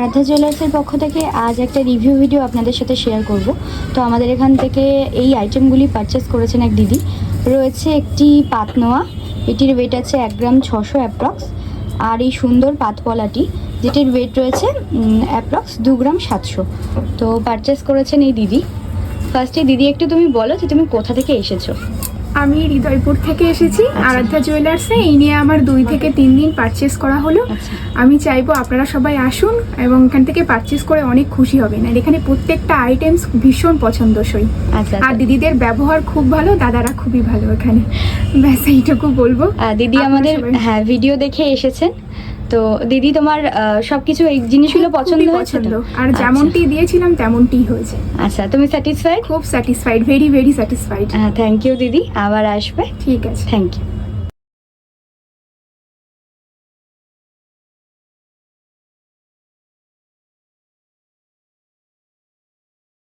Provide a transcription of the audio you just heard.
আরাধ্যা জুয়েলার্সের পক্ষ থেকে আজ একটা রিভিউ ভিডিও আপনাদের সাথে শেয়ার করব। তো আমাদের এখান থেকে এই আইটেমগুলি পারচেস করেছেন এক দিদি। রয়েছে একটি পাতনোয়া, এটির ওয়েট আছে 1 গ্রাম 600 অ্যাপ্রক্স। আর এই সুন্দর পাতপলাটি, যেটির ওয়েট রয়েছে অ্যাপ্রক্স 2 গ্রাম 700। তো পারচেস করেছেন এই দিদি। ফার্স্টে দিদি একটু তুমি বলো যে তুমি কোথা থেকে এসেছো। আমি হৃদয়পুর থেকে এসেছি আরাধ্যা জুয়েলার্সে। এই নিয়ে আমার 2 থেকে 3 দিন পারচেস করা হলো। আমি চাইবো আপনারা সবাই আসুন এবং এখান থেকে পারচেস করে অনেক খুশি হবেন। আর এখানে প্রত্যেকটা আইটেমস ভীষণ পছন্দসই। আর দিদিদের ব্যবহার খুব ভালো, দাদারা খুবই ভালো এখানে। ব্যাস এইটুকু বলবো। দিদি আমাদের ভিডিও দেখে এসেছেন। তো দিদি তোমার সবকিছু এই জিনিসগুলো পছন্দ হয়েছে? আর যেমনটি দিয়েছিলাম তেমনটিই হয়েছে। আচ্ছা, তুমি স্যাটিসফাইড? খুব satisfied, very very satisfied. Thank you দিদি, আবার আসবে। ঠিক আছে, থ্যাংক ইউ।